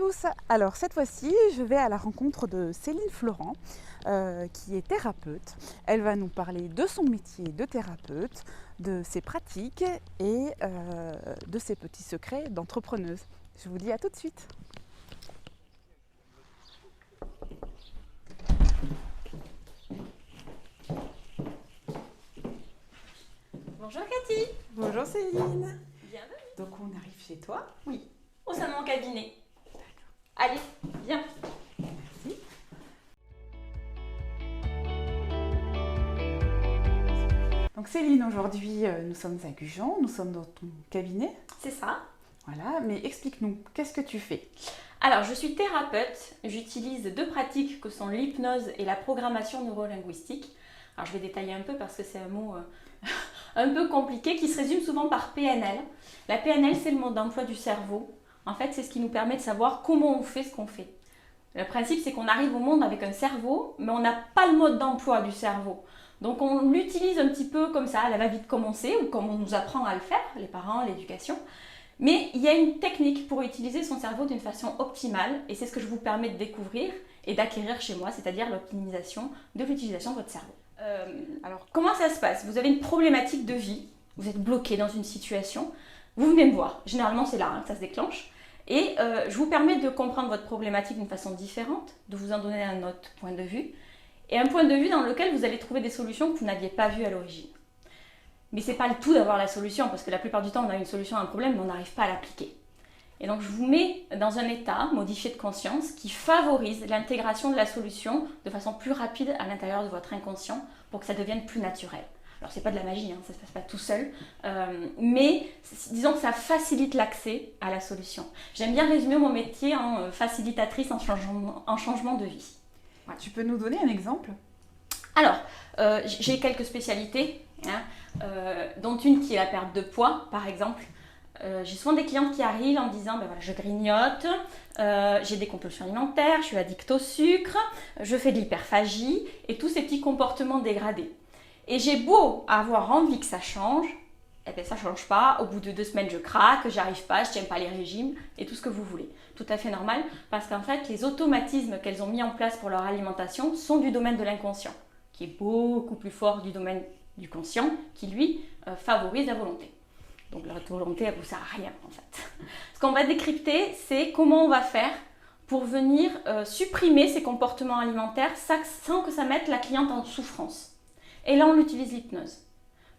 tous. Alors cette fois-ci, je vais à la rencontre de Céline Florent, qui est thérapeute. Elle va nous parler de son métier de thérapeute, de ses pratiques et de ses petits secrets d'entrepreneuse. Je vous dis à tout de suite. Bonjour Cathy. Bonjour Céline. Bienvenue. Donc on arrive chez toi. Oui, au sein de mon cabinet. Allez, viens. Merci. Donc Céline, aujourd'hui nous sommes à Gujan, nous sommes dans ton cabinet. C'est ça. Voilà, mais explique-nous, qu'est-ce que tu fais? Alors, je suis thérapeute. J'utilise deux pratiques que sont l'hypnose et la programmation neurolinguistique. Alors, je vais détailler un peu parce que c'est un mot un peu compliqué qui se résume souvent par PNL. La PNL, c'est le mode d'emploi du cerveau. En fait, c'est ce qui nous permet de savoir comment on fait ce qu'on fait. Le principe, c'est qu'on arrive au monde avec un cerveau, mais on n'a pas le mode d'emploi du cerveau. Donc, on l'utilise un petit peu comme ça, à la va-vite commencer, ou comme on nous apprend à le faire, les parents, l'éducation. Mais il y a une technique pour utiliser son cerveau d'une façon optimale, et c'est ce que je vous permets de découvrir et d'acquérir chez moi, c'est-à-dire l'optimisation de l'utilisation de votre cerveau. Alors, comment ça se passe? Vous avez une problématique de vie, vous êtes bloqué dans une situation, vous venez me voir, généralement c'est là que ça se déclenche, et je vous permets de comprendre votre problématique d'une façon différente, de vous en donner un autre point de vue, et un point de vue dans lequel vous allez trouver des solutions que vous n'aviez pas vues à l'origine. Mais c'est pas le tout d'avoir la solution, parce que la plupart du temps on a une solution à un problème mais on n'arrive pas à l'appliquer. Et donc je vous mets dans un état modifié de conscience qui favorise l'intégration de la solution de façon plus rapide à l'intérieur de votre inconscient pour que ça devienne plus naturel. Alors c'est pas de la magie, ça se passe pas tout seul, mais disons que ça facilite l'accès à la solution. J'aime bien résumer mon métier en facilitatrice en changement de vie. Voilà. Tu peux nous donner un exemple? Alors, j'ai quelques spécialités, dont une qui est la perte de poids, par exemple. J'ai souvent des clientes qui arrivent en me disant voilà, je grignote, j'ai des compulsions alimentaires, je suis addict au sucre, je fais de l'hyperphagie et tous ces petits comportements dégradés. Et j'ai beau avoir envie que ça change, eh bien ça ne change pas. Au bout de 2 semaines, je craque, j'arrive pas, je tiens pas les régimes et tout ce que vous voulez. Tout à fait normal parce qu'en fait, les automatismes qu'elles ont mis en place pour leur alimentation sont du domaine de l'inconscient, qui est beaucoup plus fort du domaine du conscient, qui lui favorise la volonté. Donc la volonté, elle ne vous sert à rien en fait. Ce qu'on va décrypter, c'est comment on va faire pour venir supprimer ces comportements alimentaires sans que ça mette la cliente en souffrance. Et là, on utilise l'hypnose.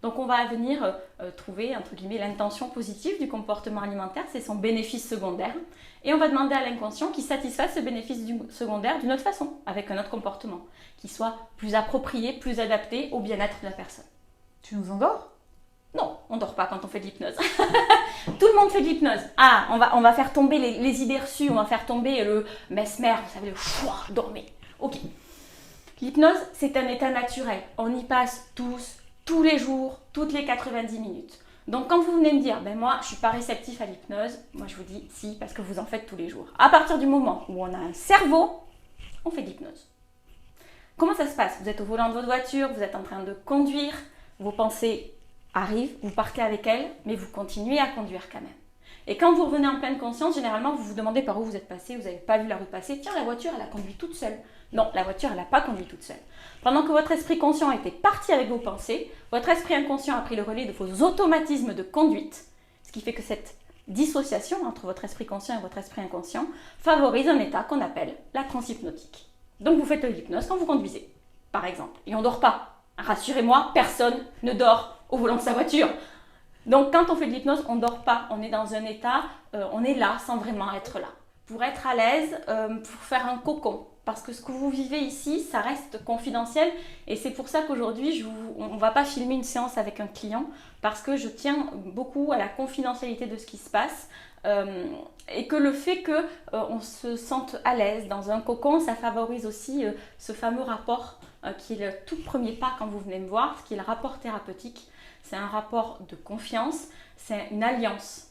Donc on va venir trouver, entre guillemets, l'intention positive du comportement alimentaire, c'est son bénéfice secondaire. Et on va demander à l'inconscient qu'il satisfasse ce bénéfice secondaire d'une autre façon, avec un autre comportement, qui soit plus approprié, plus adapté au bien-être de la personne. Tu nous endors? Non, on ne dort pas quand on fait de l'hypnose. Tout le monde fait de l'hypnose. Ah, on va faire tomber les idées reçues, on va faire tomber le mesmer, vous savez, le chouah, dormez. Ok. L'hypnose, c'est un état naturel. On y passe tous les jours, toutes les 90 minutes. Donc quand vous venez me dire, ben moi je suis pas réceptif à l'hypnose, moi je vous dis si, parce que vous en faites tous les jours. À partir du moment où on a un cerveau, on fait de l'hypnose. Comment ça se passe? Vous êtes au volant de votre voiture, vous êtes en train de conduire, vos pensées arrivent, vous partez avec elles, mais vous continuez à conduire quand même. Et quand vous revenez en pleine conscience, généralement vous vous demandez par où vous êtes passé, vous n'avez pas vu la rue passer, tiens la voiture elle a conduit toute seule. Non, la voiture elle n'a pas conduit toute seule. Pendant que votre esprit conscient était parti avec vos pensées, votre esprit inconscient a pris le relais de vos automatismes de conduite, ce qui fait que cette dissociation entre votre esprit conscient et votre esprit inconscient favorise un état qu'on appelle la transe hypnotique. Donc vous faites de l'hypnose quand vous conduisez, par exemple, et on ne dort pas. Rassurez-moi, personne ne dort au volant de sa voiture. Donc quand on fait de l'hypnose, on ne dort pas, on est dans un état, on est là sans vraiment être là. Pour être à l'aise, pour faire un cocon. Parce que ce que vous vivez ici, ça reste confidentiel. Et c'est pour ça qu'aujourd'hui, on ne va pas filmer une séance avec un client. Parce que je tiens beaucoup à la confidentialité de ce qui se passe. Et que le fait qu'on se sente à l'aise dans un cocon, ça favorise aussi ce fameux rapport qui est le tout premier pas quand vous venez me voir, ce qui est le rapport thérapeutique. C'est un rapport de confiance, c'est une alliance.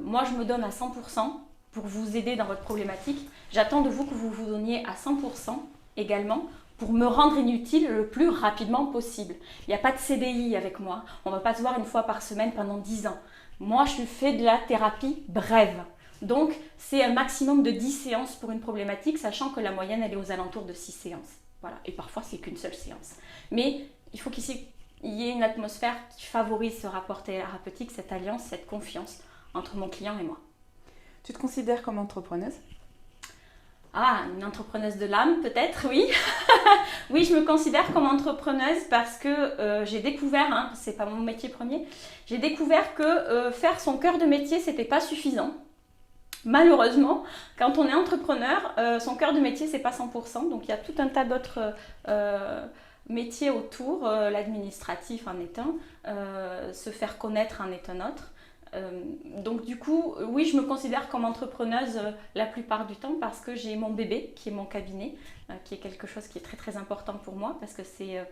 Moi, je me donne à 100% pour vous aider dans votre problématique. J'attends de vous que vous vous donniez à 100% également pour me rendre inutile le plus rapidement possible. Il n'y a pas de CDI avec moi. On ne va pas se voir une fois par semaine pendant 10 ans. Moi, je fais de la thérapie brève. Donc, c'est un maximum de 10 séances pour une problématique, sachant que la moyenne, elle est aux alentours de 6 séances. Voilà. Et parfois, c'est qu'une seule séance. Mais il faut qu'il y ait une atmosphère qui favorise ce rapport thérapeutique, cette alliance, cette confiance entre mon client et moi. Tu te considères comme entrepreneuse? Ah, une entrepreneuse de l'âme, peut-être, oui. Oui, je me considère comme entrepreneuse parce que j'ai découvert, c'est pas mon métier premier, j'ai découvert que faire son cœur de métier, c'était pas suffisant. Malheureusement, quand on est entrepreneur, son cœur de métier, c'est pas 100%. Donc, il y a tout un tas d'autres métiers autour. L'administratif en est un, se faire connaître en est un autre. Donc du coup, oui, je me considère comme entrepreneuse la plupart du temps parce que j'ai mon bébé qui est mon cabinet, qui est quelque chose qui est très très important pour moi parce que c'est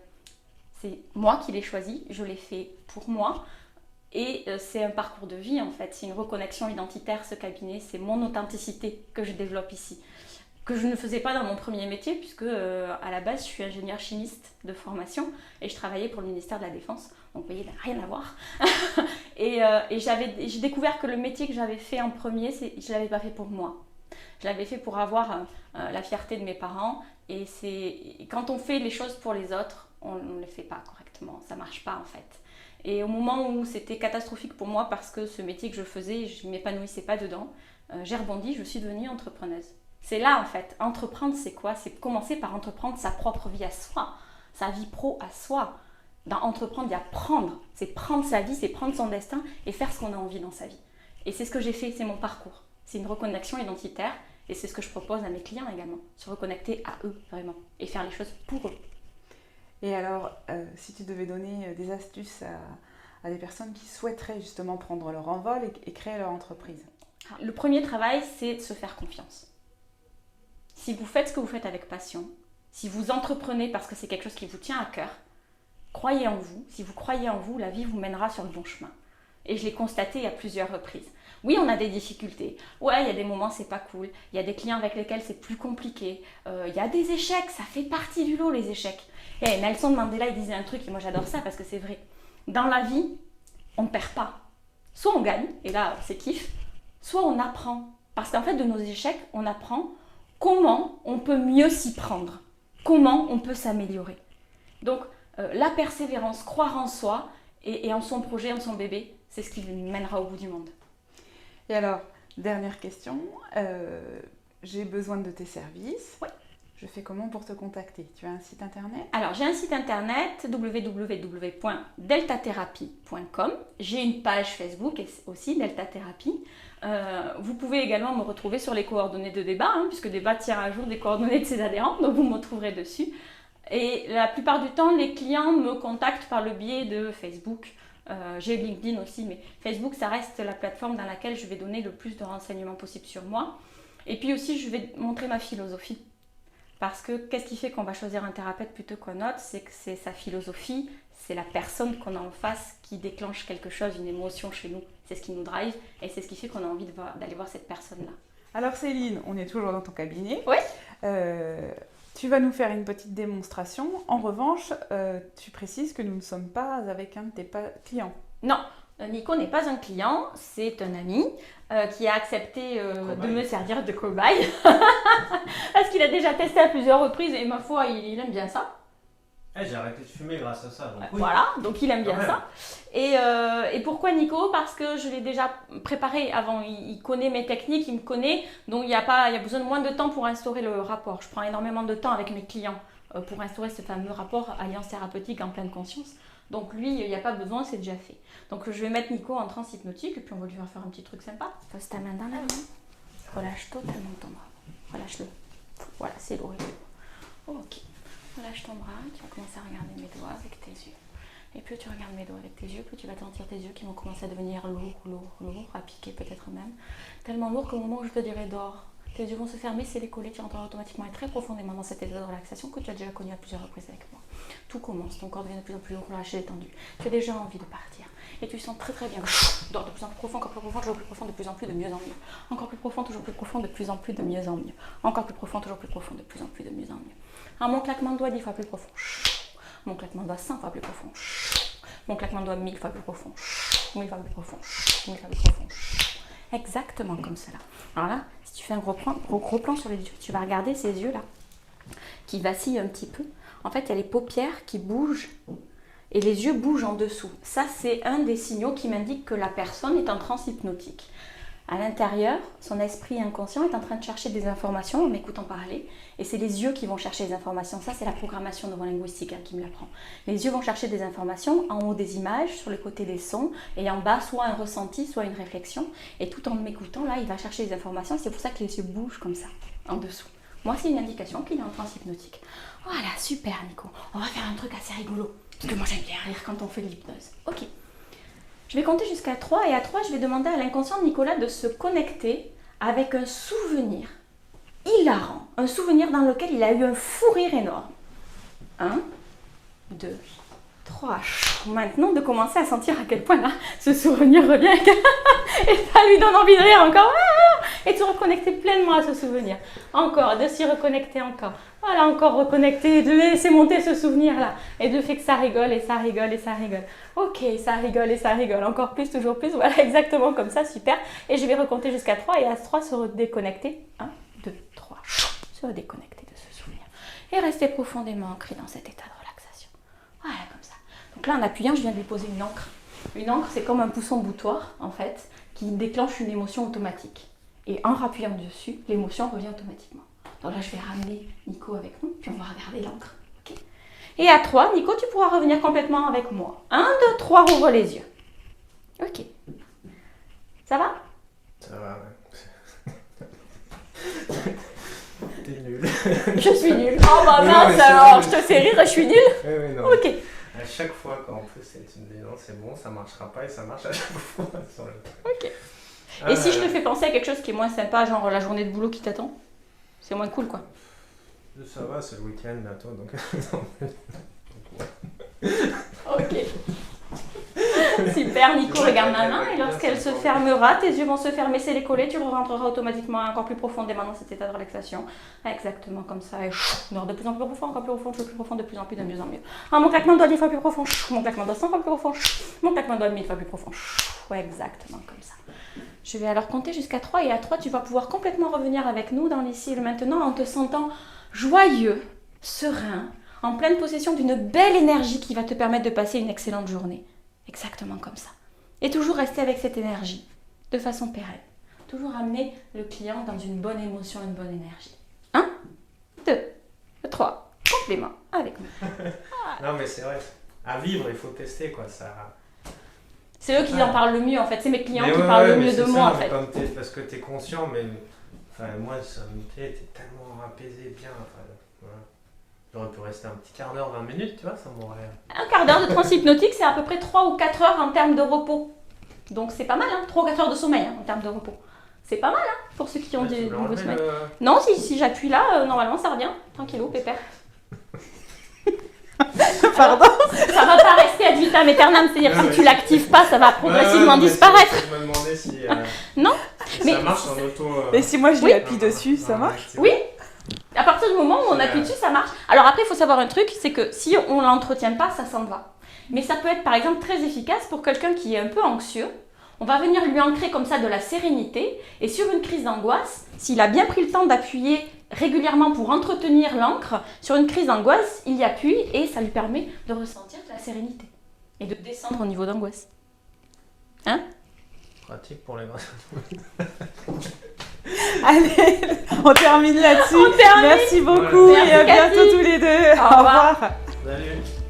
moi qui l'ai choisi, je l'ai fait pour moi et c'est un parcours de vie en fait, c'est une reconnexion identitaire ce cabinet, c'est mon authenticité que je développe ici, que je ne faisais pas dans mon premier métier puisque à la base je suis ingénieure chimiste de formation et je travaillais pour le ministère de la Défense. Donc vous voyez, il n'a rien à voir. et j'ai découvert que le métier que j'avais fait en premier, je ne l'avais pas fait pour moi. Je l'avais fait pour avoir la fierté de mes parents. Et quand on fait les choses pour les autres, on ne les fait pas correctement. Ça ne marche pas en fait. Et au moment où c'était catastrophique pour moi parce que ce métier que je faisais, je ne m'épanouissais pas dedans, j'ai rebondi, je suis devenue entrepreneuse. C'est là en fait, entreprendre c'est quoi? C'est commencer par entreprendre sa propre vie à soi, sa vie pro à soi. Dans entreprendre, il y a prendre. C'est prendre sa vie, c'est prendre son destin et faire ce qu'on a envie dans sa vie. Et c'est ce que j'ai fait, c'est mon parcours. C'est une reconnexion identitaire et c'est ce que je propose à mes clients également. Se reconnecter à eux vraiment et faire les choses pour eux. Et alors, si tu devais donner des astuces à des personnes qui souhaiteraient justement prendre leur envol et créer leur entreprise? Le premier travail, c'est de se faire confiance. Si vous faites ce que vous faites avec passion, si vous entreprenez parce que c'est quelque chose qui vous tient à cœur, croyez en vous. Si vous croyez en vous, la vie vous mènera sur le bon chemin. Et je l'ai constaté à plusieurs reprises. Oui, on a des difficultés. Ouais, il y a des moments, c'est pas cool. Il y a des clients avec lesquels c'est plus compliqué. Il y a des échecs, ça fait partie du lot, les échecs. Et Nelson Mandela, il disait un truc, et moi j'adore ça parce que c'est vrai. Dans la vie, on ne perd pas. Soit on gagne, et là, c'est kiff. Soit on apprend. Parce qu'en fait, de nos échecs, on apprend comment on peut mieux s'y prendre. Comment on peut s'améliorer. Donc, la persévérance, croire en soi et en son projet, en son bébé, c'est ce qui nous mènera au bout du monde. Et alors, dernière question, j'ai besoin de tes services. Oui. Je fais comment pour te contacter? Tu as un site internet? Alors, j'ai un site internet www.deltatherapie.com. J'ai une page Facebook aussi, Delta Thérapie. Vous pouvez également me retrouver sur les coordonnées de Débat, puisque Débat tient à jour des coordonnées de ses adhérents, donc vous me trouverez dessus. Et la plupart du temps, les clients me contactent par le biais de Facebook. J'ai LinkedIn aussi, mais Facebook, ça reste la plateforme dans laquelle je vais donner le plus de renseignements possible sur moi. Et puis aussi, je vais montrer ma philosophie. Parce que qu'est-ce qui fait qu'on va choisir un thérapeute plutôt qu'un autre? C'est que c'est sa philosophie, c'est la personne qu'on a en face qui déclenche quelque chose, une émotion chez nous. C'est ce qui nous drive et c'est ce qui fait qu'on a envie d'aller voir cette personne-là. Alors Céline, on est toujours dans ton cabinet. Oui. Tu vas nous faire une petite démonstration. En revanche, tu précises que nous ne sommes pas avec un de tes clients. Non, Nico n'est pas un client, c'est un ami qui a accepté de me servir de cobaye. Parce qu'il a déjà testé à plusieurs reprises et ma foi, il aime bien ça. J'ai arrêté de fumer grâce à ça. Donc oui. Voilà, donc il aime bien ça. Et pourquoi Nico? Parce que je l'ai déjà préparé avant. Il connaît mes techniques, il me connaît. Donc il y a besoin de moins de temps pour instaurer le rapport. Je prends énormément de temps avec mes clients pour instaurer ce fameux rapport alliance thérapeutique en pleine conscience. Donc lui, il n'y a pas besoin, c'est déjà fait. Donc je vais mettre Nico en transe hypnotique et puis on va lui faire un petit truc sympa. Pose ta main dans la main. Relâche totalement ton bras. Relâche-le. Voilà, c'est lourd. Ok. Relâche ton bras, tu vas commencer à regarder mes doigts avec tes yeux. Et plus tu regardes mes doigts avec tes yeux, plus tu vas sentir tes yeux qui vont commencer à devenir lourds, à piquer peut-être même. Tellement lourd qu'au moment où je te dirai dors, tes yeux vont se fermer, c'est les coller, tu rentreras automatiquement et très profondément dans cet état de relaxation que tu as déjà connu à plusieurs reprises avec moi. Tout commence, ton corps devient de plus en plus lourd, relâché, détendu. Tu as déjà envie de partir. Et tu sens très très bien. Dors de plus en plus profond, encore plus profond, toujours plus profond, de plus en plus, de mieux en mieux. Encore plus profond, toujours plus profond, de plus en plus, de mieux en mieux. Encore plus profond, toujours plus profond, de plus en plus, de mieux en mieux. Alors, mon claquement de doigts 10 fois plus profond. Mon claquement de doigts 100 fois plus profond. Mon claquement de doigts 1000 fois plus profond. 1000 fois plus profond. 1000 fois plus profond. Exactement comme cela. Alors là, si tu fais un gros plan sur les yeux, tu vas regarder ces yeux-là qui vacillent un petit peu. En fait, il y a les paupières qui bougent et les yeux bougent en dessous. Ça, c'est un des signaux qui m'indique que la personne est en transe hypnotique. À l'intérieur, son esprit inconscient est en train de chercher des informations en m'écoutant parler. Et c'est les yeux qui vont chercher les informations. Ça, c'est la programmation neurolinguistique qui me l'apprend. Les yeux vont chercher des informations, en haut des images, sur le côté des sons, et en bas, soit un ressenti, soit une réflexion. Et tout en m'écoutant, là, il va chercher les informations. C'est pour ça que les yeux bougent comme ça, en dessous. Moi, c'est une indication qu'il est en transe hypnotique. Voilà, super Nico. On va faire un truc assez rigolo. Parce que moi, j'aime bien rire quand on fait de l'hypnose. Ok. Je vais compter jusqu'à 3 et à 3, je vais demander à l'inconscient de Nicolas de se connecter avec un souvenir hilarant. Un souvenir dans lequel il a eu un fou rire énorme. 1, 2, 3. Maintenant, de commencer à sentir à quel point là, ce souvenir revient. Et ça lui donne envie de rire encore. Et de se reconnecter pleinement à ce souvenir. Encore, de s'y reconnecter encore. Voilà, encore reconnecter, de laisser monter ce souvenir-là. Et de fait que ça rigole, et ça rigole, et ça rigole. Ok, ça rigole, et ça rigole. Encore plus, toujours plus. Voilà, exactement comme ça, super. Et je vais recompter jusqu'à 3, et à 3, se redéconnecter. 1, 2, 3. Se redéconnecter de ce souvenir. Et rester profondément ancré dans cet état de relaxation. Voilà, comme ça. Donc là, en appuyant, je viens de lui poser une encre. Une encre, c'est comme un pousson boutoir, en fait, qui déclenche une émotion automatique. Et en rappuyant dessus, l'émotion revient automatiquement. Donc là, je vais ramener Nico avec nous, puis on va regarder l'encre. Okay. Et à 3, Nico, tu pourras revenir complètement avec moi. 1, 2, 3, ouvre les yeux. Ok. Ça va? Ça va, ouais. T'es nul. Je suis nulle. Oh bah mince alors, je te fais rire et je suis nulle. Oui, non. Ok. À chaque fois, quand on fait cette idée, non, c'est bon, ça marchera pas et ça marche à chaque fois. Sur le... Ok. Et si je te fais penser à quelque chose qui est moins sympa, genre la journée de boulot qui t'attend? C'est moins cool, quoi. Ça va, c'est le week-end bientôt, donc... Ok. Super, Nico, regarde ma main et lorsqu'elle se fermera, tes yeux vont se fermer, c'est collés, tu rentreras automatiquement encore plus profondément dans cet état de relaxation. Exactement comme ça. Et de plus en plus profond, encore plus profond, plus profond, de plus en plus, de mieux en mieux. Ah, mon claquement de doigts 10 fois plus profond, mon claquement de doigts 100 fois plus profond, mon claquement de doigts 1000 fois plus profond. Ouais, exactement comme ça. Je vais alors compter jusqu'à 3 et à 3, tu vas pouvoir complètement revenir avec nous dans l'ici et le maintenant en te sentant joyeux, serein, en pleine possession d'une belle énergie qui va te permettre de passer une excellente journée. Exactement comme ça. Et toujours rester avec cette énergie, de façon pérenne. Toujours amener le client dans une bonne émotion, une bonne énergie. 1, 2, 3, complément avec nous. Non mais c'est vrai, à vivre il faut tester quoi, ça... C'est eux qui en parlent le mieux en fait, c'est mes clients qui parlent le mieux de moi en fait. Parce que t'es conscient, mais enfin, moi ça me t'es tellement apaisé, bien, enfin, voilà. J'aurais pu rester un petit quart d'heure, 20 minutes, tu vois, ça m'aurait... Un quart d'heure de transe hypnotique, c'est à peu près 3 ou 4 heures en termes de repos. Donc c'est pas mal, hein, 3 ou 4 heures de sommeil hein, en termes de repos. C'est pas mal hein, pour ceux qui ont du nouveau sommeil. Non, si j'appuie là, normalement ça revient, tranquillou, pépère. Pardon. Alors, ça va pas rester ad vitam aeternam, c'est-à-dire si tu l'actives pas, ça va progressivement disparaître. Je me demandais si, non, si mais ça marche en auto. Mais si moi je lui appuie dessus, ça marche? Oui. À partir du moment où on appuie dessus, ça marche. Alors après, il faut savoir un truc, c'est que si on l'entretient pas, ça s'en va. Mais ça peut être par exemple très efficace pour quelqu'un qui est un peu anxieux. On va venir lui ancrer comme ça de la sérénité. Et sur une crise d'angoisse, s'il a bien pris le temps d'appuyer régulièrement pour entretenir l'encre, sur une crise d'angoisse, il y appuie et ça lui permet de ressentir de la sérénité. Et de descendre au niveau d'angoisse. Hein? Pratique pour les grands. Allez, on termine là-dessus. On termine. Merci beaucoup Merci, et à bientôt Cathy. tous les deux. Au revoir. Salut.